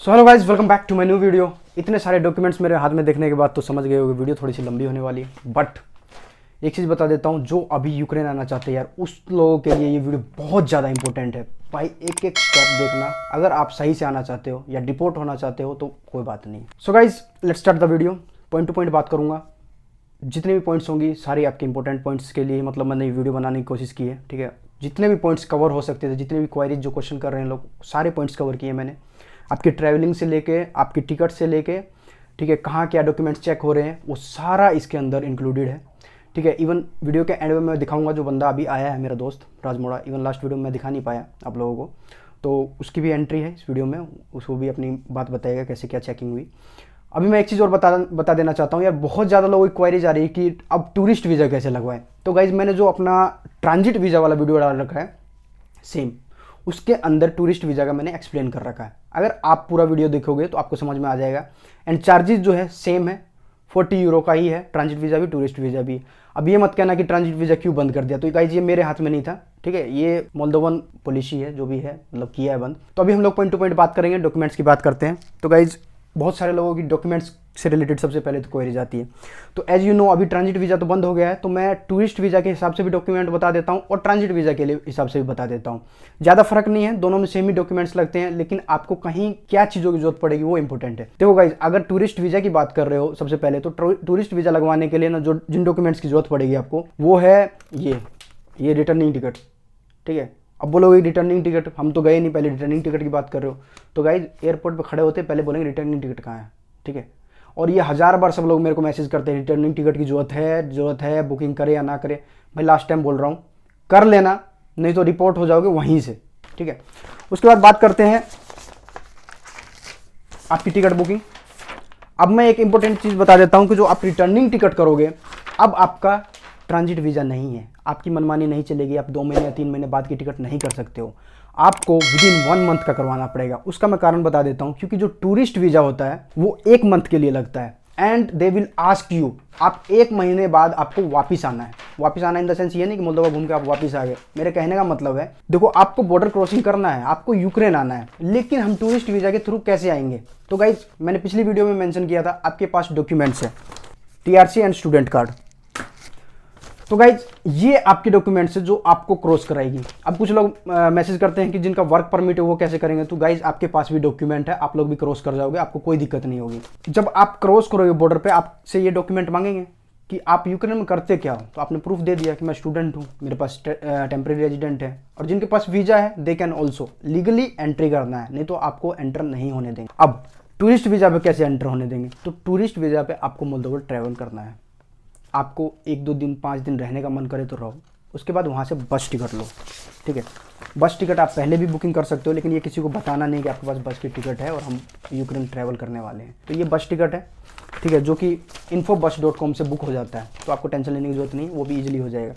So hello guys, welcome back to my new video. इतने सारे documents मेरे हाथ में देखने के बाद तो समझ गए होगे वीडियो थोड़ी सी लंबी होने वाली है। बट एक चीज़ बता देता हूँ, जो अभी यूक्रेन आना चाहते हैं यार, उस लोगों के लिए ये वीडियो बहुत ज़्यादा इंपॉर्टेंट है भाई। एक एक स्टेप देखना, अगर आप सही से आना चाहते हो या डिपोर्ट होना चाहते हो तो कोई बात नहीं। So guys, let's start the video. Point two point बात करूँगा, जितने भी पॉइंट्स होंगी सारी आपके इंपॉर्टेंट पॉइंट्स के लिए मतलब मैंने ये वीडियो बनाने की कोशिश की है, ठीक है। जितने भी पॉइंट्स कवर हो सकते थे, जितने भी क्वारीज जो क्वेश्चन कर रहे हैं लोग, सारे पॉइंट्स कवर किए मैंने। आपकी ट्रैवलिंग से लेके, आपकी टिकट से लेके, ठीक है, कहाँ क्या डॉक्यूमेंट्स चेक हो रहे हैं, वो सारा इसके अंदर इंक्लूडेड है, ठीक है। इवन वीडियो के एंड में मैं दिखाऊंगा, जो बंदा अभी आया है मेरा दोस्त राजमोड़ा, इवन लास्ट वीडियो में मैं दिखा नहीं पाया आप लोगों को, तो उसकी भी एंट्री है इस वीडियो में, उसको भी अपनी बात बताएगा कैसे क्या चेकिंग हुई। अभी मैं एक चीज़ और बता देना चाहता हूँ यार, बहुत ज़्यादा लोगों की क्वेरीज आ रही है कि अब टूरिस्ट वीज़ा कैसे लगवाएं। तो गाइज, मैंने जो अपना ट्रांजिट वीज़ा वाला वीडियो डाल रखा है सेम, उसके अंदर टूरिस्ट वीज़ा का मैंने एक्सप्लेन कर रखा है। अगर आप पूरा वीडियो देखोगे तो आपको समझ में आ जाएगा। एंड चार्जेस जो है सेम है, 40 यूरो का ही है, ट्रांजिट वीज़ा भी टूरिस्ट वीज़ा भी। अब ये मत कहना कि ट्रांजिट वीज़ा क्यों बंद कर दिया, तो गाइज ये मेरे हाथ में नहीं था, ठीक है। ये मोल्दोवन पॉलिसी है, जो भी है मतलब किया है बंद। तो अभी हम लोग पॉइंट टू पॉइंट बात करेंगे, डॉक्यूमेंट्स की बात करते हैं। तो गाइज, बहुत सारे लोगों की डॉक्यूमेंट्स से रिलेटेड सबसे पहले तो क्वेरी जाती है। तो एज यू नो, अभी ट्रांजिट वीज़ा तो बंद हो गया है, तो मैं टूरिस्ट वीज़ा के हिसाब से भी डॉक्यूमेंट बता देता हूँ और ट्रांजिट वीज़ा के लिए हिसाब से भी बता देता हूँ। ज़्यादा फर्क नहीं है, दोनों में सेम ही डॉक्यूमेंट्स लगते हैं, लेकिन आपको कहीं क्या चीज़ों की जरूरत पड़ेगी वो इंपॉर्टेंट है। देखो गाइज, अगर टूरिस्ट वीज़ा की बात कर रहे हो सबसे पहले, तो टूरिस्ट वीज़ा लगवाने के लिए ना जो जिन डॉक्यूमेंट्स की जरूरत पड़ेगी आपको, वो है ये रिटर्निंग टिकट, ठीक है। अब बोलोगे रिटर्निंग टिकट, हम तो गए नहीं, पहले रिटर्निंग टिकट की बात कर रहे हो। तो गाइज, एयरपोर्ट पर खड़े होते पहले बोलेंगे रिटर्निंग टिकट कहाँ है, ठीक है। और ये 1000 बार सब लोग मेरे को मैसेज करते हैं रिटर्निंग टिकट की जरूरत है, बुकिंग करे या ना करे। भाई लास्ट टाइम बोल रहा हूँ, कर लेना, नहीं तो रिपोर्ट हो जाओगे वहीं से, ठीक है। उसके बाद बात करते हैं आपकी टिकट बुकिंग। अब मैं एक इंपॉर्टेंट चीज़ बता देता हूँ कि जो आप रिटर्निंग टिकट करोगे, अब आपका ट्रांजिट वीज़ा नहीं है, आपकी मनमानी नहीं चलेगी। आप 2 महीने या 3 महीने बाद की टिकट नहीं कर सकते हो, आपको विदिन 1 मंथ का करवाना पड़ेगा। उसका मैं कारण बता देता हूँ, क्योंकि जो टूरिस्ट वीज़ा होता है वो 1 मंथ के लिए लगता है। And they will ask you, आप 1 महीने बाद आपको वापस आना है। वापस आना इन द सेंस ये नहीं कि मोल्दोवा घूम के आप वापस आ गए। मेरे कहने का मतलब है, देखो आपको बॉर्डर क्रॉसिंग करना है, आपको यूक्रेन आना है, लेकिन हम टूरिस्ट वीज़ा के थ्रू कैसे आएंगे? तो गाइज, मैंने पिछली वीडियो में मेंशन किया था, आपके पास डॉक्यूमेंट्स है, टीआरसी एंड स्टूडेंट कार्ड। तो गाइज, ये आपके डॉक्यूमेंट्स है जो आपको क्रॉस कराएगी। अब कुछ लोग मैसेज करते हैं कि जिनका वर्क परमिट है वो कैसे करेंगे। तो गाइज, आपके पास भी डॉक्यूमेंट है, आप लोग भी क्रॉस कर जाओगे, आपको कोई दिक्कत नहीं होगी। जब आप क्रॉस करोगे बॉर्डर पे, आपसे ये डॉक्यूमेंट मांगेंगे कि आप यूक्रेन में करते क्या हो। तो आपने प्रूफ दे दिया कि मैं स्टूडेंट हूँ, मेरे पास टेम्परेरी रेजिडेंट है। और जिनके पास वीजा है they can also legally entry करना है, नहीं तो आपको एंटर नहीं होने देंगे। अब टूरिस्ट वीजा पे कैसे एंटर होने देंगे? तो टूरिस्ट वीजा पे आपको मोल्दोवा ट्रैवल करना है। आपको 1-2 दिन 5 दिन रहने का मन करे तो रहो, उसके बाद वहाँ से बस टिकट लो, ठीक है। बस टिकट आप पहले भी बुकिंग कर सकते हो, लेकिन ये किसी को बताना नहीं कि आपके पास बस की टिकट है और हम यूक्रेन ट्रैवल करने वाले हैं। तो ये बस टिकट है, ठीक है, जो कि infobus.com से बुक हो जाता है, तो आपको टेंशन लेने की जरूरत नहीं, वो भी ईजिली हो जाएगा।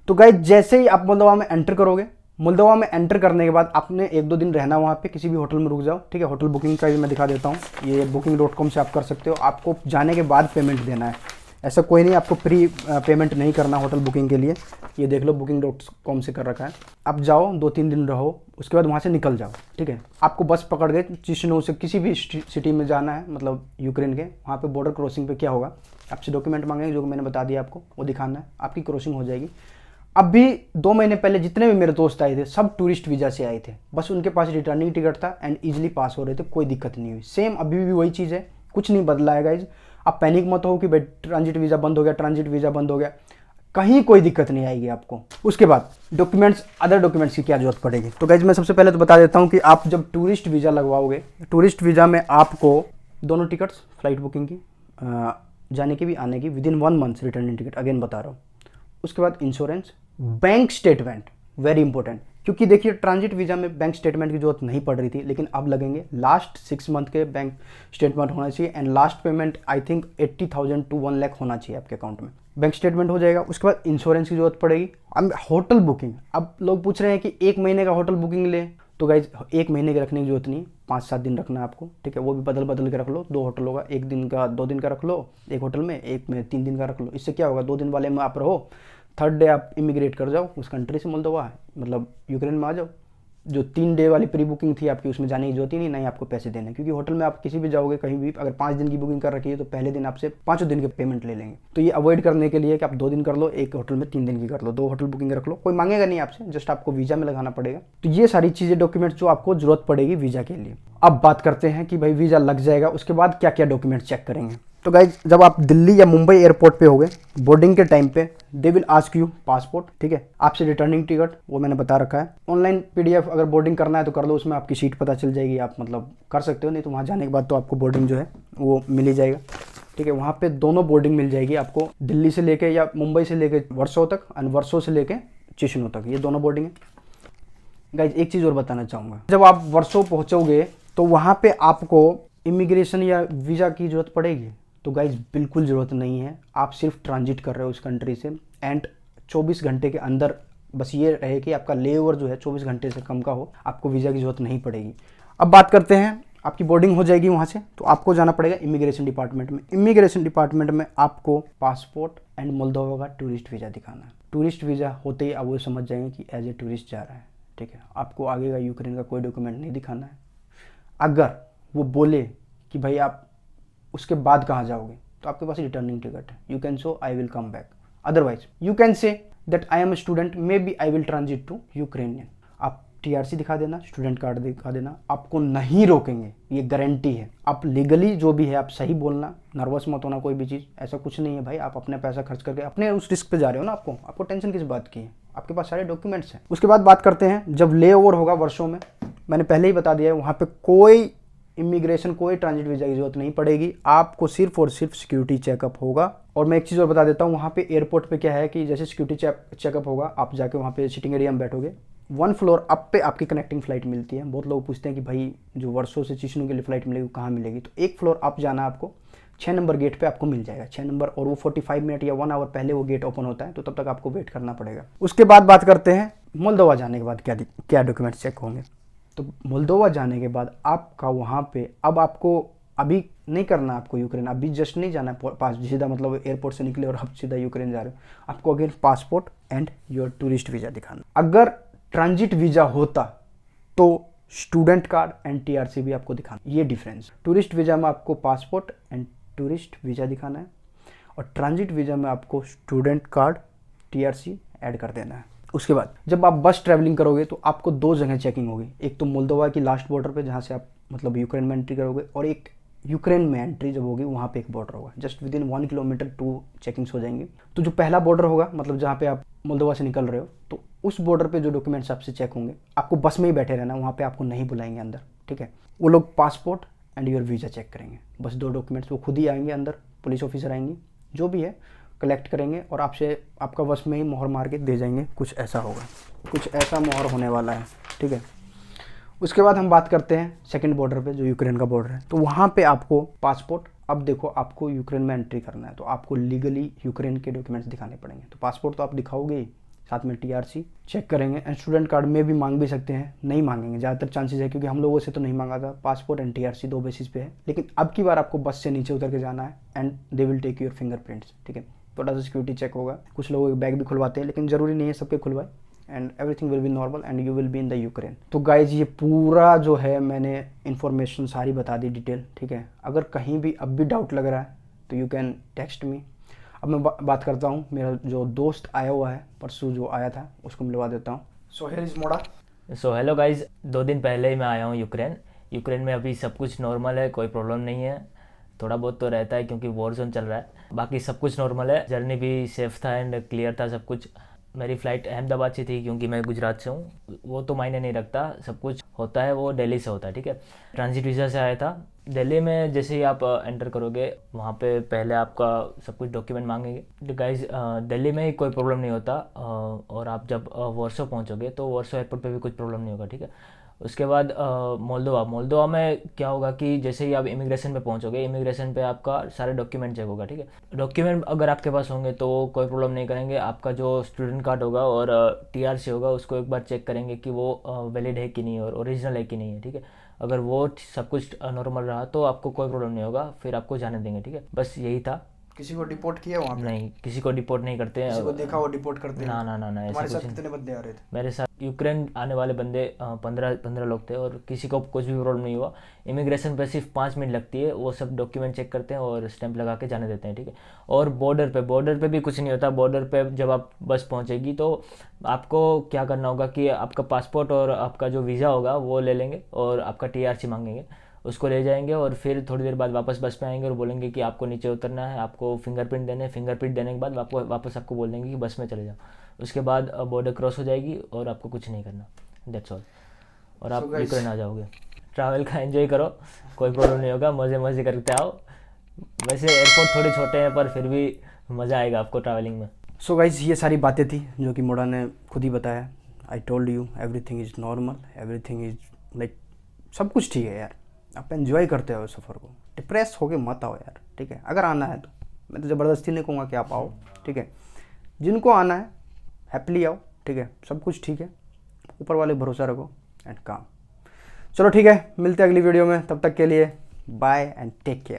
तो गाइस, जैसे ही आप मोल्दोवा में एंटर करोगे, मोल्दोवा में एंटर करने के बाद आपने 1-2 दिन रहना वहाँ पे, किसी भी होटल में रुक जाओ, ठीक है। होटल बुकिंग का भी मैं दिखा देता हूँ, ये booking.com से आप कर सकते हो। आपको जाने के बाद पेमेंट देना है, ऐसा कोई नहीं आपको प्री पेमेंट नहीं करना होटल बुकिंग के लिए। ये देख लो, booking.com से कर रखा है। आप जाओ, 2-3 दिन रहो, उसके बाद वहाँ से निकल जाओ, ठीक है। आपको बस पकड़ के चिशनो से किसी भी सिटी में जाना है, मतलब यूक्रेन के। वहाँ पे बॉर्डर क्रॉसिंग पे क्या होगा, आपसे डॉक्यूमेंट मांगेंगे जो मैंने बता दिया आपको, वो दिखाना है, आपकी क्रॉसिंग हो जाएगी। अब भी 2 महीने पहले जितने भी मेरे दोस्त आए थे, सब टूरिस्ट वीज़ा से आए थे, बस उनके पास रिटर्निंग टिकट था एंड ईजिली पास हो रहे थे, कोई दिक्कत नहीं हुई। सेम अभी भी वही चीज़ है, कुछ नहीं बदला है गाइज। आप पैनिक मत हो कि भाई ट्रांजिट वीज़ा बंद हो गया, ट्रांजिट वीज़ा बंद हो गया, कहीं कोई दिक्कत नहीं आएगी आपको। उसके बाद डॉक्यूमेंट्स, अदर डॉक्यूमेंट्स की क्या जरूरत पड़ेगी? तो गाइज, मैं सबसे पहले तो बता देता हूँ कि आप जब टूरिस्ट वीज़ा लगवाओगे, टूरिस्ट वीज़ा में आपको दोनों टिकट्स, फ्लाइट बुकिंग की, जाने की भी आने की, within 1 month returning ticket, again बता रहा हूँ। उसके बाद insurance, bank statement, very important, क्योंकि देखिए ट्रांजिट वीज़ा में बैंक स्टेटमेंट की जरूरत नहीं पड़ रही थी, लेकिन अब लगेंगे। लास्ट 6 मंथ के बैंक स्टेटमेंट होना चाहिए and last payment I think 80,000 to 1 lakh होना चाहिए आपके अकाउंट में। बैंक स्टेटमेंट हो जाएगा। उसके बाद इंश्योरेंस की जरूरत पड़ेगी। अब होटल बुकिंग, अब लोग पूछ रहे हैं कि 1 महीने का होटल बुकिंग ले, तो गाइज 1 महीने के रखने की जरूरत नहीं, 5-7 दिन रखना है आपको, ठीक है। वो भी बदल के रख लो, 2 होटल होगा, 1 दिन का 2 दिन का रख लो एक होटल में, एक में 3 दिन का रख लो। इससे क्या होगा, 2 दिन वाले में आप रहो, 3rd डे आप इमिग्रेट कर जाओ उस कंट्री से, मोल्दोवा मतलब यूक्रेन में आ जाओ, जो 3 डे वाली प्री बुकिंग थी आपकी, उसमें जाने की जरूरत ही नहीं, नहीं आपको पैसे देने, क्योंकि होटल में आप किसी भी जाओगे कहीं भी, अगर 5 दिन की बुकिंग कर रखी है तो पहले दिन आपसे 5 दिन के पेमेंट ले लेंगे। तो ये अवॉइड करने के लिए कि आप 2 दिन कर लो, एक होटल में 3 दिन की कर लो, 2 होटल बुकिंग रख लो, कोई मांगेगा नहीं आपसे, जस्ट आपको वीजा में लगाना पड़ेगा। तो ये सारी चीज़ें डॉक्यूमेंट्स जो आपको जरूरत पड़ेगी वीजा के लिए। अब बात करते हैं कि भाई वीजा लग जाएगा, उसके बाद क्या क्या डॉक्यूमेंट चेक करेंगे। तो गाइज जब आप दिल्ली या मुंबई एयरपोर्ट पे होगे बोर्डिंग के टाइम पे, they will ask you passport, ठीक है, आपसे रिटर्निंग टिकट, वो मैंने बता रखा है। ऑनलाइन पीडीएफ अगर बोर्डिंग करना है तो कर लो, उसमें आपकी सीट पता चल जाएगी, आप मतलब कर सकते हो, नहीं तो वहाँ जाने के बाद तो आपको बोर्डिंग जो है वो मिल ही जाएगा, ठीक है। वहाँ पे दोनों बोर्डिंग मिल जाएगी आपको, दिल्ली से लेके या मुंबई से लेके वर्सो तक, और वर्सो से लेके चिशनू तक, ये दोनों बोर्डिंग है। गाइज एक चीज़ और बताना चाहूँगा, जब आप वर्सो पहुँचोगे तो वहाँ पे आपको इमिग्रेशन या वीज़ा की ज़रूरत पड़ेगी? तो गाइज बिल्कुल ज़रूरत नहीं है, आप सिर्फ ट्रांजिट कर रहे हो उस कंट्री से, एंड 24 घंटे के अंदर बस ये रहे कि आपका ले ओवर जो है 24 घंटे से कम का हो, आपको वीज़ा की ज़रूरत नहीं पड़ेगी। अब बात करते हैं, आपकी बोर्डिंग हो जाएगी वहाँ से, तो आपको जाना पड़ेगा इमिग्रेशन डिपार्टमेंट में। इमिग्रेशन डिपार्टमेंट में आपको पासपोर्ट एंड मोल्दोवा का टूरिस्ट वीज़ा दिखाना है। टूरिस्ट वीज़ा होते ही आप वो समझ जाएंगे कि एज ए टूरिस्ट जा रहा है, ठीक है। आपको आगे का यूक्रेन का कोई डॉक्यूमेंट नहीं दिखाना है। अगर वो बोले कि भाई आप उसके बाद कहाँ जाओगे, तो आपके पास रिटर्निंग टिकट है, you can show I will come back, otherwise you can say that I am a student, may be I will transit to Ukrainian. आप टीआरसी दिखा देना, स्टूडेंट कार्ड दिखा देना, आपको नहीं रोकेंगे, ये गारंटी है। आप लीगली जो भी है आप सही बोलना, नर्वस मत होना, कोई भी चीज़ ऐसा कुछ नहीं है भाई, आप अपने पैसा खर्च करके अपने उस रिस्क पे जा रहे हो ना, आपको टेंशन किस बात की है, आपके पास सारे डॉक्यूमेंट्स हैं। उसके बाद बात करते हैं जब ले ओवर होगा वर्षों में, मैंने पहले ही बता दिया है, वहाँ पे कोई इमिग्रेशन, कोई ट्रांजिट वीज़ा की जरूरत नहीं पड़ेगी, आपको सिर्फ और सिर्फ सिक्योरिटी चेकअप होगा। और मैं एक चीज़ और बता देता हूँ, वहाँ पे एयरपोर्ट पे क्या है कि जैसे सिक्योरिटी चेकअप होगा, आप जाके वहाँ पे सिटिंग एरिया में बैठोगे, 1 फ्लोर अप पे आपकी कनेक्टिंग फ्लाइट मिलती है। बहुत लोग पूछते हैं कि भाई जो वर्षों से चिशनू के लिए फ्लाइट मिलेगी कहाँ मिलेगी, तो 1 फ्लोर अप जाना आपको, 6 नंबर गेट पे आपको मिल जाएगा, 6 नंबर, और वो 45 मिनट या 1 आवर पहले वो गेट ओपन होता है, तो तब तक आपको वेट करना पड़ेगा। उसके बाद बात करते हैं मोल्दोवा जाने के बाद क्या डॉक्यूमेंट चेक होंगे। तो मोल्दोवा जाने के बाद आपका वहाँ पे, अब आपको अभी नहीं करना आपको यूक्रेन, अभी जस्ट नहीं जाना पास सीधा, मतलब एयरपोर्ट से निकले और अब सीधा यूक्रेन जा रहे हो, आपको again passport and your tourist visa दिखाना। अगर ट्रांजिट वीज़ा होता तो स्टूडेंट कार्ड एंड टीआरसी भी आपको दिखाना, ये डिफरेंस। टूरिस्ट वीज़ा में आपको पासपोर्ट एंड टूरिस्ट वीज़ा दिखाना है, और ट्रांजिट वीज़ा में आपको स्टूडेंट कार्ड, टीआरसी ऐड कर देना है। उसके बाद जब आप बस ट्रैवलिंग करोगे तो आपको 2 जगह चेकिंग होगी, एक तो मोल्दोवा की लास्ट बॉर्डर पे जहाँ से आप मतलब यूक्रेन में एंट्री करोगे, और एक यूक्रेन में एंट्री जब होगी वहाँ पे एक बॉर्डर होगा, just with in 1 kilometre 2 checkings हो जाएंगे। तो जो पहला बॉर्डर होगा, मतलब जहाँ पे आप मोल्दोवा से निकल रहे हो, तो उस बॉर्डर पे जो डॉक्यूमेंट्स आपसे चेक होंगे, आपको बस में ही बैठे रहना, वहाँ पे आपको नहीं बुलाएंगे अंदर, ठीक है। वो लोग passport and your visa check करेंगे, बस 2 डॉक्यूमेंट्स, वो खुद ही आएंगे अंदर, पुलिस ऑफिसर आएंगी, जो भी है कलेक्ट करेंगे और आपसे आपका बस में ही मोहर मार के दे जाएंगे। कुछ ऐसा होगा, कुछ ऐसा मोहर होने वाला है, ठीक है। उसके बाद हम बात करते हैं सेकंड बॉर्डर पे जो यूक्रेन का बॉर्डर है, तो वहाँ पे आपको पासपोर्ट, अब देखो आपको यूक्रेन में एंट्री करना है तो आपको लीगली यूक्रेन के डॉक्यूमेंट्स दिखाने पड़ेंगे। तो पासपोर्ट तो आप दिखाओगे ही, साथ में टीआरसी चेक करेंगे, एंड स्टूडेंट कार्ड में भी मांग भी सकते हैं, नहीं मांगेंगे ज़्यादातर चांसेस है, क्योंकि हम लोगों से तो नहीं मांगा था। पासपोर्ट एंड टीआरसी 2 बेसिस पे है, लेकिन अब की बार आपको बस से नीचे उतर के जाना है, and they will take your fingerprints, ठीक है। थोड़ा सा सिक्योरिटी चेक होगा, कुछ लोग बैग भी खुलवाते हैं, लेकिन ज़रूरी नहीं है सबके खुलवाए, and everything will be normal and you will be in the Ukraine. तो गाइज ये पूरा जो है मैंने इन्फॉर्मेशन सारी बता दी डिटेल, ठीक है। अगर कहीं भी अब भी डाउट लग रहा है तो यू कैन टेक्स्ट मी। अब मैं बात करता हूँ, मेरा जो दोस्त आया हुआ है परसों जो आया था, उसको मिलवा देता हूँ। सो हियर इज मोड़ा। सो हेलो गाइज, 2 दिन पहले ही मैं आया हूँ यूक्रेन में अभी सब कुछ नॉर्मल है, कोई प्रॉब्लम नहीं है। थोड़ा बहुत तो रहता है क्योंकि वॉर जोन चल रहा है, बाकी सब कुछ नॉर्मल है। जर्नी भी सेफ था एंड क्लियर था सब कुछ। मेरी फ़्लाइट अहमदाबाद से थी क्योंकि मैं गुजरात से हूँ, वो तो मायने नहीं रखता, सब कुछ होता है वो दिल्ली से होता है, ठीक है। ट्रांजिट वीज़ा से आया था। दिल्ली में जैसे ही आप एंटर करोगे वहाँ पे पहले आपका सब कुछ डॉक्यूमेंट मांगेंगे। गाइज दिल्ली में ही कोई प्रॉब्लम नहीं होता, और आप जब वर्सो पहुँचोगे तो वर्सो एयरपोर्ट पे भी कुछ प्रॉब्लम नहीं होगा, ठीक है। उसके बाद मोल्दोवा में क्या होगा कि जैसे ही आप इमिग्रेशन पे पहुंचोगे, इमिग्रेशन पे आपका सारे डॉक्यूमेंट चेक होगा, ठीक है। डॉक्यूमेंट अगर आपके पास होंगे तो कोई प्रॉब्लम नहीं करेंगे। आपका जो स्टूडेंट कार्ड होगा और टीआरसी होगा उसको एक बार चेक करेंगे कि वो वैलिड है कि नहीं और ओरिजिनल है कि नहीं है, ठीक है। अगर वो सब कुछ नॉर्मल रहा तो आपको कोई प्रॉब्लम नहीं होगा, फिर आपको जाने देंगे, ठीक है। बस यही था किसी को डिपोर्ट किया वहाँ पे? नहीं, किसी को डिपोर्ट नहीं करते किसी को हैं। देखा वो डिपोर्ट करते हैं? ना ना ना ना, ऐसा तुम्हारे कुछ साथ नहीं। कितने बंदे आ रहे थे? मेरे साथ यूक्रेन आने वाले बंदे 15 लोग थे और किसी को कुछ भी प्रॉब्लम नहीं हुआ। इमिग्रेशन पे सिर्फ 5 मिनट लगती है, वो सब डॉक्यूमेंट चेक करते हैं और स्टैंप लगा के जाने देते हैं, ठीक है। और बॉर्डर पे भी कुछ नहीं होता। बॉर्डर पे जब आप बस पहुंचेगी तो आपको क्या करना होगा कि आपका पासपोर्ट और आपका जो वीज़ा होगा वो ले लेंगे और आपका TRC मांगेंगे, उसको ले जाएंगे और फिर थोड़ी देर बाद वापस बस पे आएंगे और बोलेंगे कि आपको नीचे उतरना है, आपको फिंगरप्रिंट देने हैं। फिंगरप्रिंट देने के बाद वापस आपको बोल देंगे कि बस में चले जाओ। उसके बाद बॉर्डर क्रॉस हो जाएगी और आपको कुछ नहीं करना, दैट्स ऑल। और आप guys- यूक्रेन आ जाओगे। ट्रैवल का एंजॉय करो, कोई प्रॉब्लम नहीं होगा, मज़े मज़े करते आओ। वैसे एयरपोर्ट थोड़े छोटे हैं पर फिर भी मज़ा आएगा आपको ट्रैवलिंग में। सो गाइज ये सारी बातें थी जो कि मोड़ा ने खुद ही बताया। I told you everything is normal, everything is like सब कुछ ठीक है यार। आप एंजॉय करते हो सफ़र को, डिप्रेस होके मत आओ यार, ठीक है। अगर आना है तो मैं तो ज़बरदस्ती नहीं कहूँगा कि आप आओ, ठीक है। जिनको आना है हैप्पीली आओ, ठीक है। सब कुछ ठीक है, ऊपर वाले भरोसा रखो एंड काम। चलो ठीक है, मिलते हैं अगली वीडियो में, तब तक के लिए बाय एंड टेक केयर।